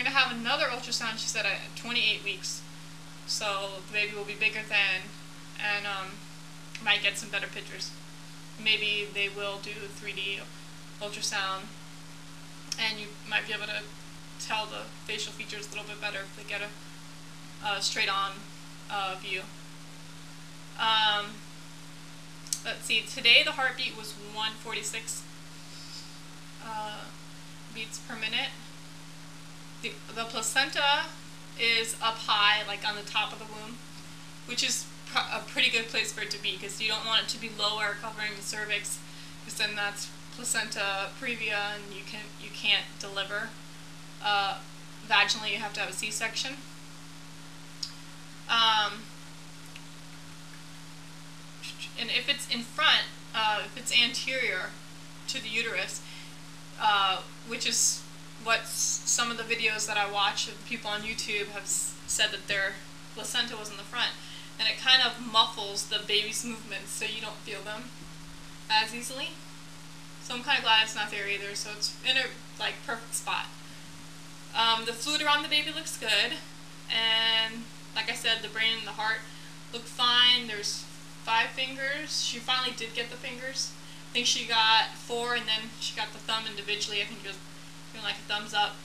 going to have another ultrasound, she said, at 28 weeks. So the baby will be bigger then, and might get some better pictures. Maybe they will do 3D ultrasound, and you might be able to tell the facial features a little bit better if they get a straight-on view. Let's see, today the heartbeat was 146 beats per minute. The placenta is up high, like on the top of the womb, which is a pretty good place for it to be, because you don't want it to be lower, covering the cervix, because then that's placenta previa, and you can't deliver vaginally. You have to have a C-section. And if it's in front, if it's anterior to the uterus, which is what some of the videos that I watch of people on YouTube have said, that their placenta was in the front, and it kind of muffles the baby's movements, so you don't feel them as easily. So I'm kind of glad it's not there either, so it's in a perfect spot. The fluid around the baby looks good, and like I said, the brain and the heart look fine. There's 5 fingers. She finally did get the fingers. I think she got 4, and then she got the thumb individually. I think it was like a thumbs up.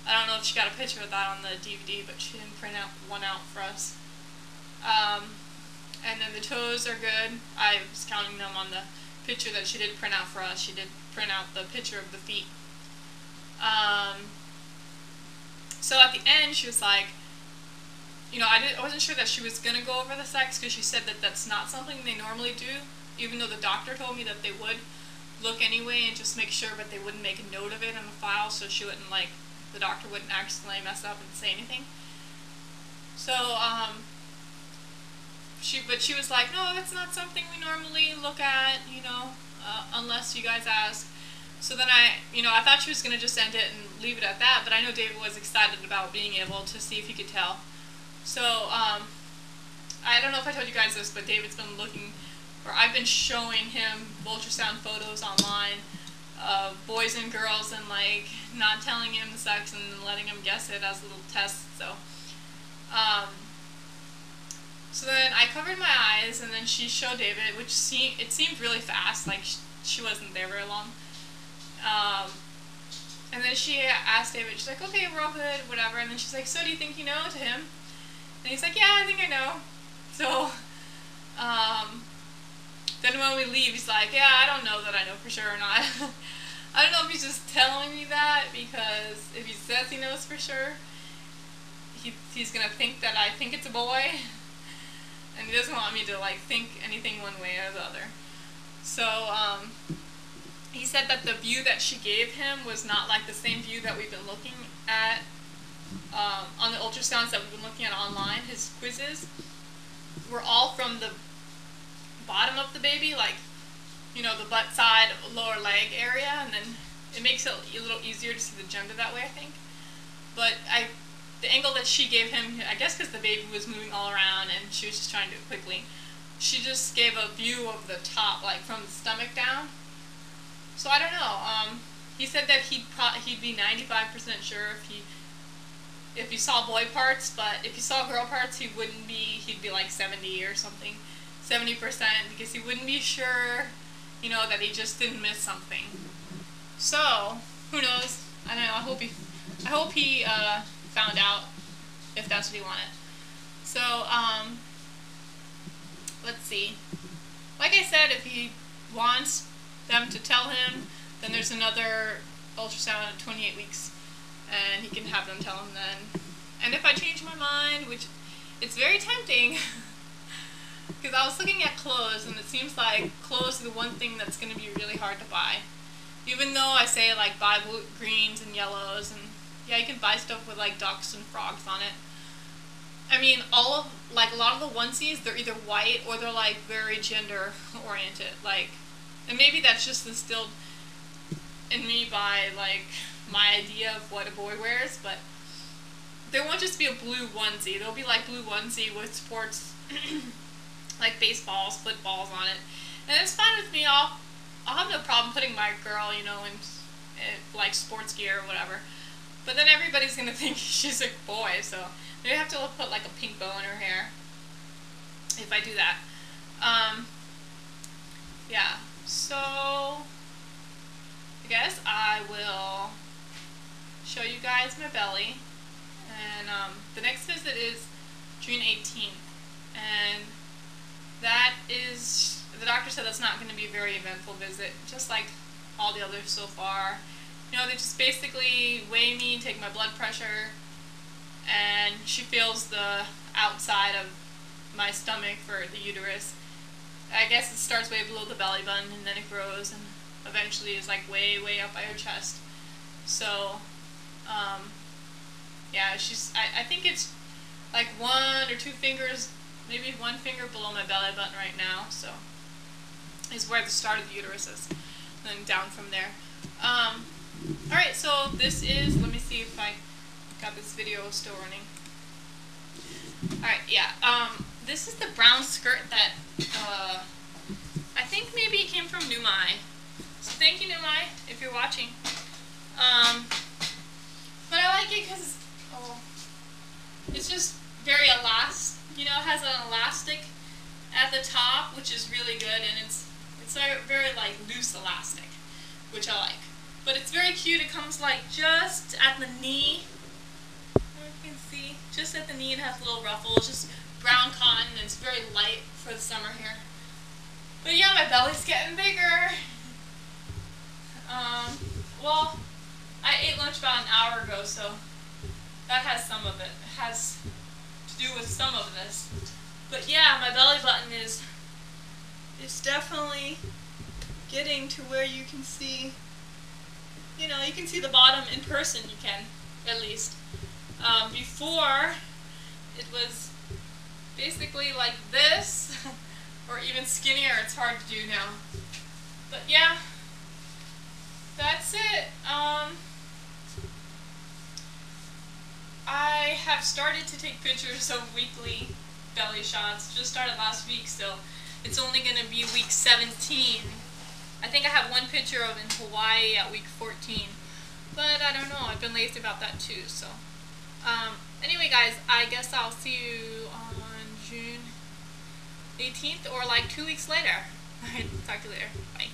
I don't know if she got a picture of that on the DVD, but she didn't print one out for us. And then the toes are good. I was counting them on the picture that she did print out for us. She did print out the picture of the feet. So at the end, she was like, I wasn't sure that she was going to go over the sex, because she said that that's not something they normally do, even though the doctor told me that they would look anyway and just make sure, but they wouldn't make a note of it in the file, so she wouldn't, the doctor wouldn't accidentally mess up and say anything. So, she was like, no, that's not something we normally look at, unless you guys ask. So then I thought she was going to just end it and leave it at that, but I know David was excited about being able to see if he could tell. So, I don't know if I told you guys this, but David's been looking, or I've been showing him ultrasound photos online of boys and girls, and not telling him the sex and letting him guess it as a little test. So then I covered my eyes, and then she showed David, which it seemed really fast, she wasn't there very long. And then she asked David, she's like, okay, we're all good, whatever, and then she's like, so do you think you know, to him? And he's like, yeah, I think I know. So, then when we leave, he's like, yeah, I don't know that I know for sure or not. I don't know if he's just telling me that, because if he says he knows for sure, he's going to think that I think it's a boy, and he doesn't want me to think anything one way or the other. So, he said that the view that she gave him was not the same view that we've been looking at on the ultrasounds that we've been looking at online. His quizzes were all from the bottom of the baby, the butt side, lower leg area, and then it makes it a little easier to see the gender that way, I think. But the angle that she gave him, I guess because the baby was moving all around and she was just trying to do it quickly, she just gave a view of the top, from the stomach down. So I don't know. He said that he'd be 95% sure if he saw boy parts, but if he saw girl parts, he'd be 70 or something, 70%, because he wouldn't be sure, that he just didn't miss something. So who knows? I don't know. I hope he found out if that's what he wanted. So let's see. Like I said, if he wants them to tell him, then there's another ultrasound at 28 weeks, and he can have them tell him then. And if I change my mind, which it's very tempting, because I was looking at clothes, and it seems like clothes are the one thing that's going to be really hard to buy. Even though I say buy blue, greens and yellows, and yeah, you can buy stuff with ducks and frogs on it. I mean, a lot of the onesies, they're either white or they're very gender oriented, and maybe that's just instilled in me by my idea of what a boy wears, but there won't just be a blue onesie. There'll be blue onesie with sports baseballs, footballs on it, and it's fine with me. I'll have no problem putting my girl, in sports gear or whatever. But then everybody's gonna think she's a boy, so maybe I have to put like a pink bow in her hair if I do that. Yeah, so I guess I will show you guys my belly, and the next visit is June 18th, and that is, the doctor said that's not going to be a very eventful visit, just like all the others so far. You know, they just basically weigh me, take my blood pressure, and she feels the outside of my stomach for the uterus. I guess it starts way below the belly button, and then it grows, and eventually is like way up by her chest. So, yeah, I think it's like 1 or 2 fingers, maybe 1 finger below my belly button right now, so is where the start of the uterus is, and then down from there. Alright, so this is, let me see if I got this video still running. Alright, yeah, this is the brown skirt that, I think maybe it came from Numai. So thank you, Numai, if you're watching. But I like it because, it's just very elastic, you know, it has an elastic at the top, which is really good, and it's very like loose elastic, which I like. But it's very cute. It comes like just at the knee. You can see, just at the knee, it has little ruffles, just brown cotton, and it's very light for the summer here. But yeah, my belly's getting bigger. Well, I ate lunch about an hour ago, so that has some of it. It has to do with some of this. But yeah, my belly button is definitely getting to where you can see, you know, you can see the bottom in person, you can, at least. Before, it was basically like this, or even skinnier. It's hard to do now. But yeah, that's it. I have started to take pictures of weekly belly shots. Just started last week, so it's only going to be week 17. I think I have 1 picture of in Hawaii at week 14. But I don't know, I've been lazy about that too, so. Anyway guys, I guess I'll see you on June 18th or like 2 weeks later. Alright, talk to you later. Bye.